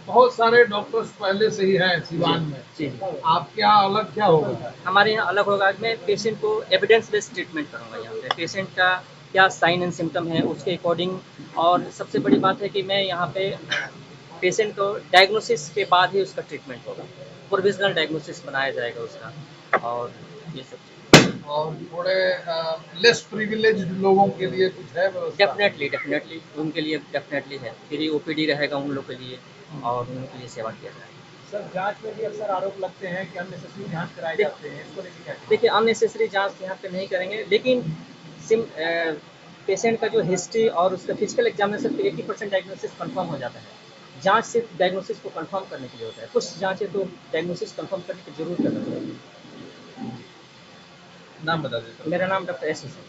बहुत सारे डॉक्टर्स पहले से ही हैं सिवान में, जी। आपके यहाँ अलग क्या होगा? हमारे यहाँ अलग होगा, मैं पेशेंट को एविडेंस बेस्ड ट्रीटमेंट करूँगा यहाँ पे। पेशेंट का क्या साइन एंड सिम्टम है उसके अकॉर्डिंग, और सबसे बड़ी बात है कि मैं यहाँ पे पेशेंट को डायग्नोसिस के बाद ही उसका ट्रीटमेंट होगा, प्रोविजनल डायग्नोसिस बनाया जाएगा उसका, और ये सब चीज़। और थोड़े लेस प्रिविलेज्ड लोगों के लिए कुछ है व्यवस्था? डेफिनेटली उनके लिए डेफिनेटली है, फ्री ओपीडी रहेगा उन लोग के लिए, और उनके लिए सेवा किया जाएगा। सर जांच में भी अक्सर आरोप लगते हैं कि अननेसेसरी जांच कराए जाते हैं, इसको लेकर क्या कहेंगे? देखिए, अननेसेसरी जांच यहाँ पे नहीं करेंगे, लेकिन पेशेंट का जो हिस्ट्री और उसका फिजिकल एग्जामिनेशन पे 80% डायग्नोसिस कंफर्म हो जाता है। जांच सिर्फ डायग्नोसिस को कंफर्म करने के लिए होता है, कुछ जांचें तो डायग्नोसिस कंफर्म करने की जरूर करना चाहिए। नाम बता देते। मेरा नाम डॉक्टर एस हुसैन।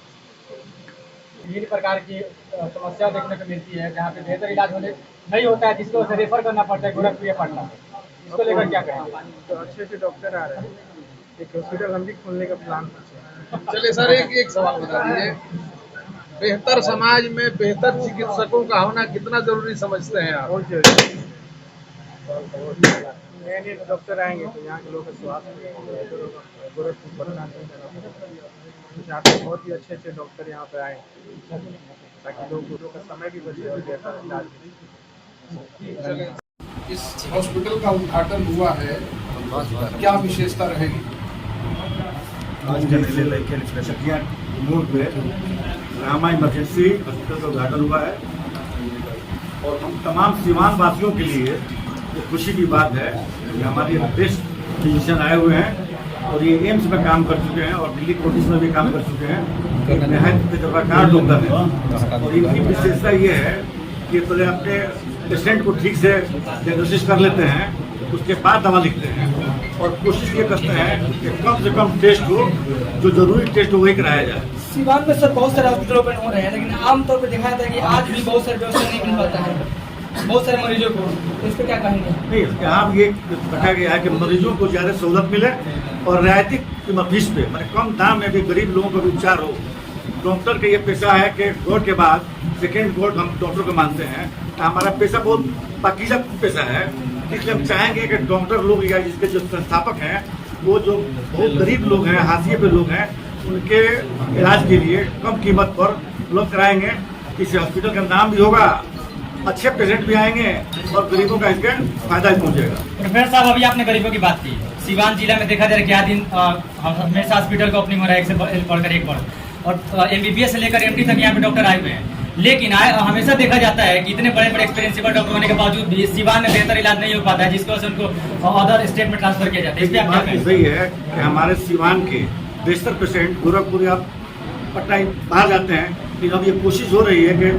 विभिन्न प्रकार की समस्या देखने को मिलती है जहाँ पे बेहतर इलाज होने नहीं होता है, जिसको उसे रेफर करना पड़ता है गोरखपुर या पटना। इसको लेकर क्या कहेंगे? तो अच्छे अच्छे डॉक्टर आ रहे हैं, एक हॉस्पिटल हम भी खोलने का प्लान है। चलिए सर, एक सवाल बता दीजिए, बेहतर समाज में बेहतर चिकित्सकों का होना कितना जरूरी समझते हैं आप? बहुत जरूरी। नए नए डॉक्टर आएंगे तो यहाँ के लोगों का स्वास्थ्य गोरखपुर पटना यहाँ पे बहुत ही अच्छे अच्छे डॉक्टर यहाँ पे आए, ताकि लोगों का समय भी बचे और बेहतर इलाज मिले। इस हॉस्पिटल का उद्घाटन हुआ है, क्या विशेषता रहेगी? आज के जिले के चकिया मोड़ पे रामा इमरजेंसी हॉस्पिटल का उद्घाटन हुआ है, और हम तमाम सीवान वासियों के लिए ये खुशी की बात है कि हमारे बेस्ट फिजिशियन आए हुए हैं, और ये एम्स में काम कर चुके हैं और दिल्ली कोटिस में भी काम कर चुके हैं। एक नहायत तजुर्बाकार डॉक्टर है, और इनकी विशेषता ये है कि पहले अपने पेशेंट को ठीक से डायग्नोसिस कर लेते हैं, उसके बाद दवा लिखते हैं, और कोशिश ये करते हैं कि कम से कम टेस्ट हो, जो जरूरी टेस्ट हो वही कराया जाए। सीवान में सर बहुत सारे हॉस्पिटल ओपन हो रहे हैं, लेकिन आमतौर पर देखा जाता है कि आज भी बहुत सारे व्यवस्था नहीं मिल पाता है बहुत सारे मरीजों को, तो इस पर क्या कहेंगे? नहीं, यहाँ ये रखा गया है कि मरीजों को ज़्यादा सहूलत मिले और रियायती फीस पे, मतलब कम दाम में भी गरीब लोगों का भी उपचार हो। डॉक्टर का ये पेशा है कि गॉड के बाद सेकेंड गॉड हम डॉक्टर को मानते हैं। हमारा पेशा बहुत पाकीज़ा पेशा है, इसलिए हम चाहेंगे कि डॉक्टर लोग या इसके जो संस्थापक हैं वो जो बहुत गरीब लोग हैं, हाशिए पे लोग हैं, उनके इलाज के लिए कम कीमत पर उपलब्ध कराएंगे। इस हॉस्पिटल का नाम भी होगा, अच्छे पेशेंट भी आएंगे और गरीबों का इसका फायदा भी पहुँचेगा। प्रोफेसर साहब, अभी आपने गरीबों की बात की, सीवान जिला में देखा जाए क्या दिन हमेशा हॉस्पिटल का ओपनिंग हो रहा है, एक से बढ़कर एक बढ़, और एमबीबीएस से लेकर एमडी तक यहाँ पे डॉक्टर आए हुए हैं, लेकिन हमेशा देखा जाता है कि इतने बड़े बड़े एक्सपीरियंसिबल डॉक्टर होने के बावजूद भी सीवान में बेहतर इलाज नहीं हो पाता है, जिसकी वजह से उनको अदर स्टेट में ट्रांसफर किया जाता है। इस पर आप क्या कहेंगे? सही है कि हमारे सीवान के बेहतर पेशेंट गोरखपुर या पटना बाहर जाते हैं, लेकिन अब ये कोशिश हो रही है कि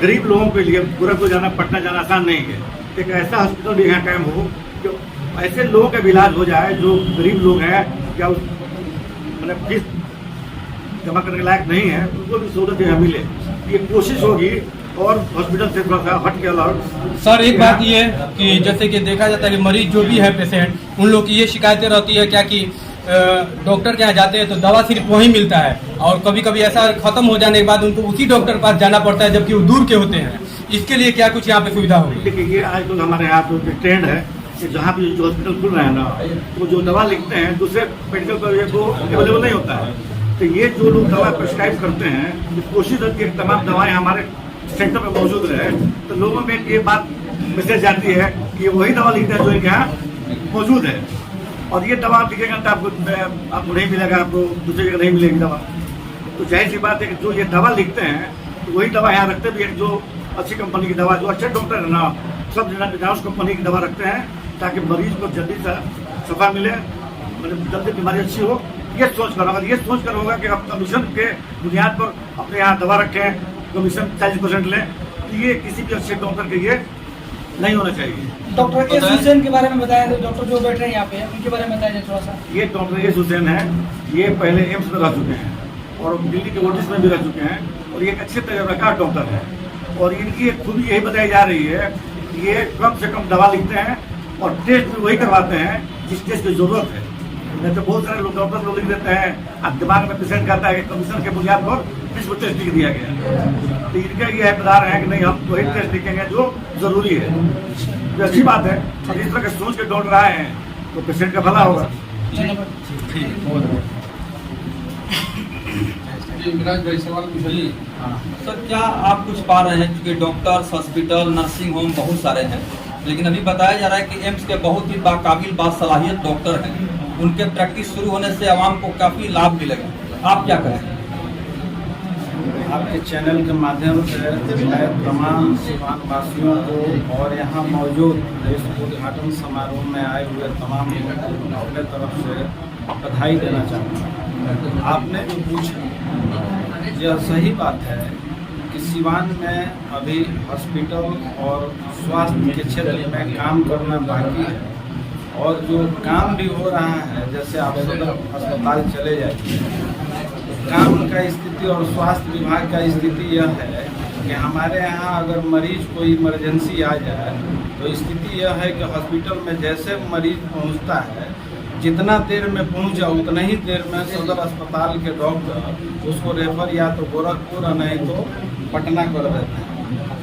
गरीब लोगों के लिए गोरखपुर जाना, पटना जाना आसान नहीं है। एक ऐसा हॉस्पिटल भी यहाँ कायम हो जो ऐसे लोगों का भी इलाज हो जाए जो गरीब लोग हैं या उस मतलब फीस जमा करने के लायक नहीं है, उनको भी सहूलत यहाँ मिले। ये कोशिश होगी, और हॉस्पिटल से थोड़ा सा हट के अलग। सर, एक बात ये है कि जैसे कि देखा जाता है कि मरीज जो भी है पेशेंट, उन लोग की ये शिकायतें रहती है क्या कि डॉक्टर के यहाँ जाते हैं तो दवा सिर्फ वहीं मिलता है, और कभी कभी ऐसा खत्म हो जाने के बाद उनको उसी डॉक्टर के पास जाना पड़ता है, जबकि वो दूर के होते हैं। इसके लिए क्या कुछ यहाँ पे सुविधा होगी? देखिए, ये आज तो हमारे यहाँ तो ट्रेंड है कि जहाँ भी जो हॉस्पिटल खुल रहे हैं ना, तो जो दवा लिखते हैं दूसरे मेडिकल कॉलेज को अवेलेबल नहीं होता है, तो ये जो लोग दवा प्रिस्क्राइब करते हैं, कोशिश होती है कि तमाम दवाएं हमारे सेंटर में मौजूद रहे, तो लोगों में ये बात मैसेज जाती है कि वही दवा लिखते हैं जो इनके यहाँ मौजूद है, और ये दवा लिखेगा तो आपको नहीं मिलेगा, आपको दूसरी जगह नहीं मिलेगी दवा। तो जाहिर सी बात है कि जो ये दवा लिखते हैं तो वही दवा यहाँ रखते भी है, जो अच्छी कंपनी की दवा, जो अच्छे डॉक्टर है ना, सब जना उस कंपनी की दवा रखते हैं, ताकि मरीज को जल्दी से शफा मिले, मतलब जल्दी बीमारी अच्छी हो। ये सोच कर, अगर ये सोच कर होगा कि आप कमीशन के बुनियाद पर अपने यहाँ दवा रखें, कमीशन 40% लें, तो ये किसी भी अच्छे डॉक्टर के ये नहीं होना चाहिए। डॉक्टर एस हुसैन के बारे में बताया, डॉक्टर जो बैठ रहे हैं यहाँ पे, उनके बारे में बताया थोड़ा सा। ये डॉक्टर एस हुसैन है, ये पहले एम्स में रह चुके हैं और दिल्ली के कोटिस में भी रह चुके हैं, और ये एक अच्छे तजुर्बाकार डॉक्टर है, और इनकी एक खूबी यही बताई जा रही है कि ये कम से कम दवा लिखते हैं और टेस्ट भी वही करवाते हैं जिस टेस्ट की जरूरत है। नहीं तो बहुत सारे लोग डॉक्टर लोग लिख देते हैं, अब दिमाग में पेशेंट कहता है कि कमीशन के बुनियाद पर किसको टेस्ट लिख दिया गया, तो इनका ये हकदार है कि नहीं, हम वही टेस्ट लिखेंगे जो जरूरी है। तो अच्छी बात है। इस तरह के सोच के दौड़ रहे हैं तो पेशेंट का भला होगा। सर क्या आप कुछ पा रहे हैं, क्योंकि डॉक्टर्स, हॉस्पिटल, नर्सिंग होम बहुत सारे हैं, लेकिन अभी बताया जा रहा है कि एम्स के बहुत ही बाकाबिल बासलाहियत डॉक्टर हैं, उनके प्रैक्टिस शुरू होने से आवाम को काफ़ी लाभ मिलेगा, आप क्या करें? आपके चैनल के माध्यम से मैं तमाम सिवान वासियों को और यहाँ मौजूद इस उद्घाटन समारोह में आए हुए तमाम लोगों को अपने तरफ से बधाई देना चाहता हूँ। आपने जो पूछा यह सही बात है कि सिवान में अभी हॉस्पिटल और स्वास्थ्य के क्षेत्र में काम करना बाकी है, और जो काम भी हो रहा है, जैसे आप सदर अस्पताल चले जाइए, काम का स्थिति और स्वास्थ्य विभाग का स्थिति यह है कि हमारे यहाँ अगर मरीज कोई इमरजेंसी आ जाए तो स्थिति यह है कि हॉस्पिटल में जैसे मरीज पहुँचता है, जितना देर में पहुँचा उतना ही देर में सदर अस्पताल के डॉक्टर उसको रेफर या तो गोरखपुर और नहीं तो पटना कर देते हैं।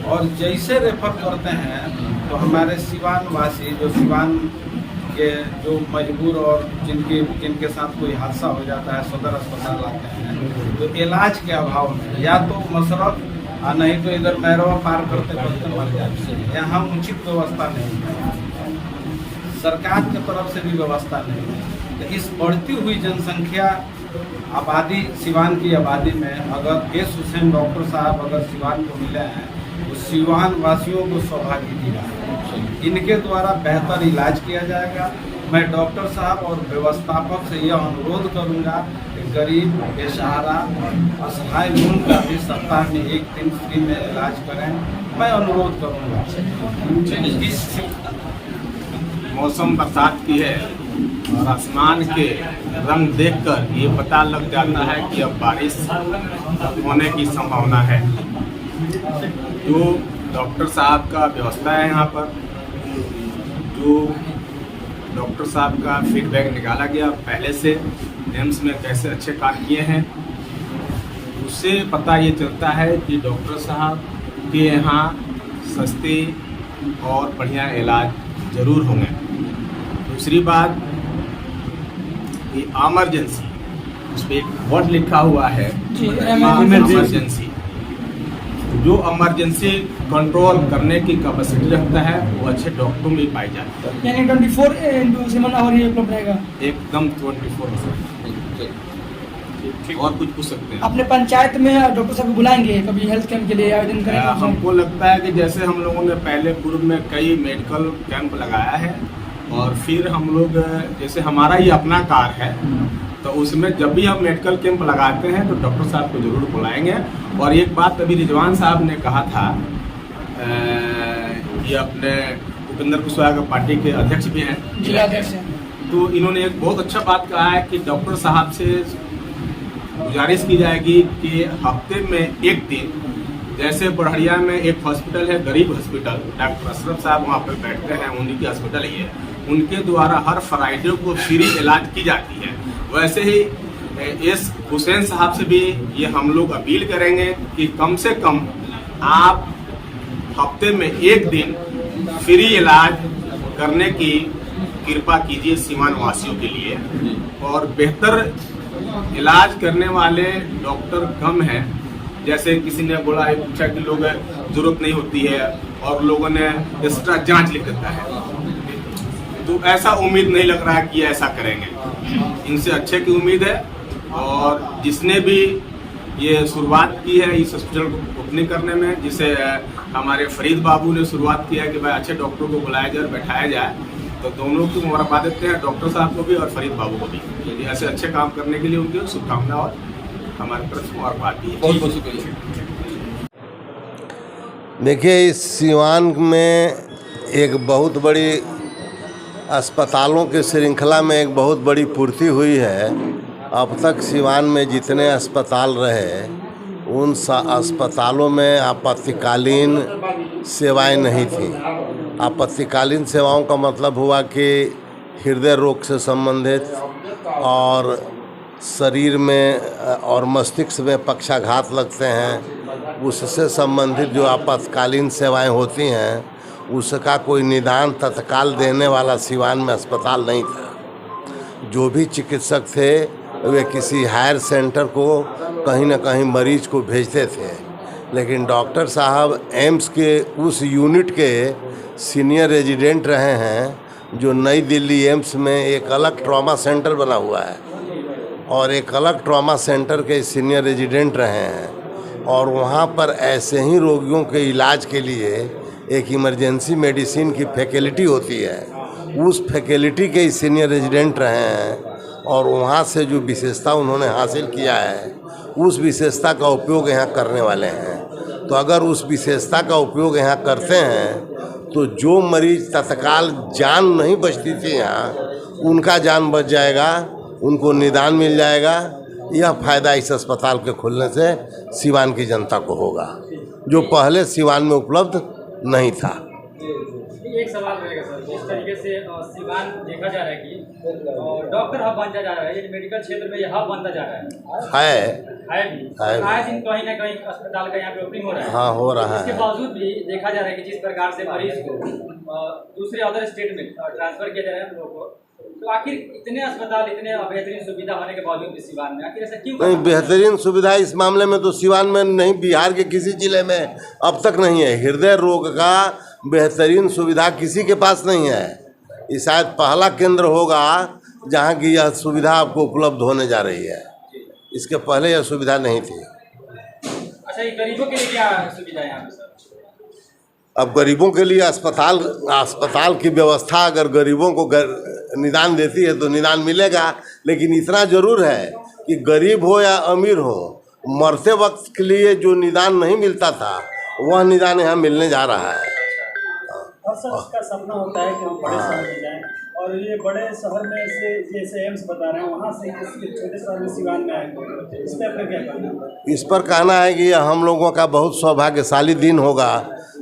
और जैसे रेफर करते हैं तो हमारे सिवान वासी जो सिवान के जो मजबूर और जिनके साथ कोई हादसा हो जाता है सदर अस्पताल आते हैं, तो इलाज के अभाव में या तो मसरफ नहीं तो इधर मैरवा पार करते करते मर जाते हैं। यहाँ उचित व्यवस्था नहीं है, सरकार की तरफ से भी व्यवस्था नहीं है। तो इस बढ़ती हुई जनसंख्या आबादी, सिवान की आबादी में अगर एस हुसैन डॉक्टर साहब अगर सिवान को मिले हैं तो सिवान वासियों को सौभाग्य दिया है। इनके द्वारा बेहतर इलाज किया जाएगा। मैं डॉक्टर साहब और व्यवस्थापक से यह अनुरोध करूंगा कि गरीब, बेसहारा, असहाय लोगों का भी सप्ताह में एक दिन फ्री में इलाज करें, मैं अनुरोध करूंगा। मौसम बरसात की है और आसमान के रंग देखकर ये पता लग जाता है कि अब बारिश होने की संभावना है। जो डॉक्टर साहब का व्यवस्था है यहाँ पर, जो डॉक्टर साहब का फीडबैक निकाला गया पहले से एम्स में कैसे अच्छे काम किए हैं, उससे पता ये चलता है कि डॉक्टर साहब के यहाँ सस्ते और बढ़िया इलाज ज़रूर होंगे। दूसरी बात, ये इमरजेंसी, उस पर एक वर्ड लिखा हुआ है इमरजेंसी, जो इमरजेंसी कंट्रोल करने की कैपेसिटी रखता है वो अच्छे डॉक्टरों में पाई जाती है। यानी 24/7 आवर ये उपलब्ध रहेगा एकदम 24/7। और कुछ पूछ सकते हैं? अपने पंचायत में डॉक्टर साहब को बुलाएंगे कभी हेल्थ कैंप के लिए आवेदन करेंगे? हमको लगता है कि जैसे हम लोगों ने पहले पूर्व में कई मेडिकल कैंप लगाया है, और फिर हम लोग जैसे हमारा ही अपना कार है तो उसमें जब भी हम मेडिकल कैंप लगाते हैं तो डॉक्टर साहब को जरूर बुलाएंगे। और एक बात अभी रिजवान साहब ने कहा था, ये अपने उपेंद्र कुशवाहा पार्टी के अध्यक्ष भी हैं, जिला अध्यक्ष, तो इन्होंने एक बहुत अच्छा बात कहा है कि डॉक्टर साहब से गुजारिश की जाएगी कि हफ्ते में एक दिन, जैसे बढ़िया में एक हॉस्पिटल है गरीब हॉस्पिटल, डॉक्टर अशरफ साहब वहाँ पर बैठते हैं, उन्हीं की हॉस्पिटल ही है, उनके द्वारा हर फ्राइडे को फ्री इलाज की जाती है। वैसे ही एस हुसैन साहब से भी ये हम लोग अपील करेंगे कि कम से कम आप हफ्ते में एक दिन फ्री इलाज करने की कृपा कीजिए सीमान वासियों के लिए। और बेहतर इलाज करने वाले डॉक्टर कम हैं, जैसे किसी ने बोला है, पूछा कि लोग जरूरत नहीं होती है और लोगों ने एक्स्ट्रा जांच लिख देता है, तो ऐसा उम्मीद नहीं लग रहा है कि ऐसा करेंगे। इनसे अच्छे की उम्मीद है। और जिसने भी ये शुरुआत की है इस हॉस्पिटल को ओपनिंग करने में, जिसे हमारे फरीद बाबू ने शुरुआत की है कि भाई अच्छे डॉक्टर को बुलाया जाए, बैठाया जाए, तो दोनों को मुबारकबाद देते हैं, डॉक्टर साहब को भी और फरीद बाबू को भी। ऐसे अच्छे काम करने के लिए उनकी शुभकामना और हमारी तरफ से मुबारकबाद भी है। बहुत बहुत शुक्रिया। देखिए, इस सिवान में एक बहुत बड़ी अस्पतालों की श्रृंखला में एक बहुत बड़ी पूर्ति हुई है। अब तक सिवान में जितने अस्पताल रहे उन अस्पतालों में आपातकालीन सेवाएं नहीं थी। आपातकालीन सेवाओं का मतलब हुआ कि हृदय रोग से संबंधित और शरीर में और मस्तिष्क में पक्षाघात लगते हैं, उससे संबंधित जो आपातकालीन सेवाएं होती हैं उसका कोई निदान तत्काल देने वाला सिवान में अस्पताल नहीं था। जो भी चिकित्सक थे वे किसी हायर सेंटर को कहीं ना कहीं मरीज को भेजते थे, लेकिन डॉक्टर साहब एम्स के उस यूनिट के सीनियर रेजिडेंट रहे हैं जो नई दिल्ली एम्स में एक अलग ट्रॉमा सेंटर बना हुआ है और एक अलग ट्रॉमा सेंटर के सीनियर रेजिडेंट रहे हैं, और वहाँ पर ऐसे ही रोगियों के इलाज के लिए एक इमरजेंसी मेडिसिन की फैकल्टी होती है, उस फैकल्टी के सीनियर रेजिडेंट रहे हैं और वहाँ से जो विशेषता उन्होंने हासिल किया है उस विशेषता का उपयोग यहाँ करने वाले हैं। तो अगर उस विशेषता का उपयोग यहाँ करते हैं तो जो मरीज तत्काल जान नहीं बचती थी यहाँ, उनका जान बच जाएगा, उनको निदान मिल जाएगा। यह फ़ायदा इस अस्पताल के खुलने से सिवान की जनता को होगा, जो पहले सिवान में उपलब्ध नहीं था। एक सवाल रहेगा सर, जिस तरीके से सिवान देखा जा रहा है कि डॉक्टर हब बनता जा रहा है, ये मेडिकल क्षेत्र में यह हब बनता जा रहा है भी आए दिन कहीं ना कहीं अस्पताल का यहाँ पे ओपनिंग हो रहा है। हाँ, हो रहा है। इसके बावजूद भी देखा जा रहा है कि जिस प्रकार से मरीज को दूसरे अदर स्टेट में ट्रांसफर किया जा रहा है हम लोगों को, तो आखिर इतने अस्पताल, इतने बेहतरीन सुविधा होने के बावजूद भी सिवान में आखिर ऐसा क्यों? नहीं, बेहतरीन सुविधा इस मामले में तो सिवान में नहीं, बिहार के किसी जिले में अब तक नहीं है। हृदय रोग का बेहतरीन सुविधा किसी के पास नहीं है। ये शायद पहला केंद्र होगा जहाँ की यह सुविधा आपको उपलब्ध होने जा रही है। इसके पहले यह सुविधा नहीं थी। अच्छा, ये गरीबों के लिए क्या सुविधा है यहाँ पे सर? अब गरीबों के लिए अस्पताल की व्यवस्था अगर गरीबों को निदान देती है तो निदान मिलेगा, लेकिन इतना ज़रूर है कि गरीब हो या अमीर हो, मरते वक्त के लिए जो निदान नहीं मिलता था वह निदान यहाँ मिलने जा रहा है। और सर, इसका सपना होता है कि हम बड़े शहर में जाएं, और ये बड़े शहर में से जैसे एम्स बता रहे हैं वहाँ से छोटे शहर में सिवान में आएंगे, इस पर क्या कहना है? इस पर कहना है कि हम लोगों का बहुत सौभाग्यशाली दिन होगा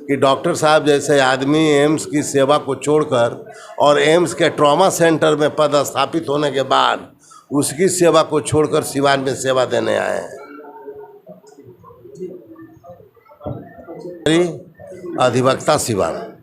कि डॉक्टर साहब जैसे आदमी एम्स की सेवा को छोड़कर और एम्स के ट्रॉमा सेंटर में पदस्थापित होने के बाद उसकी सेवा को छोड़कर सिवान में सेवा देने आए हैं। अधिवक्ता सिवान।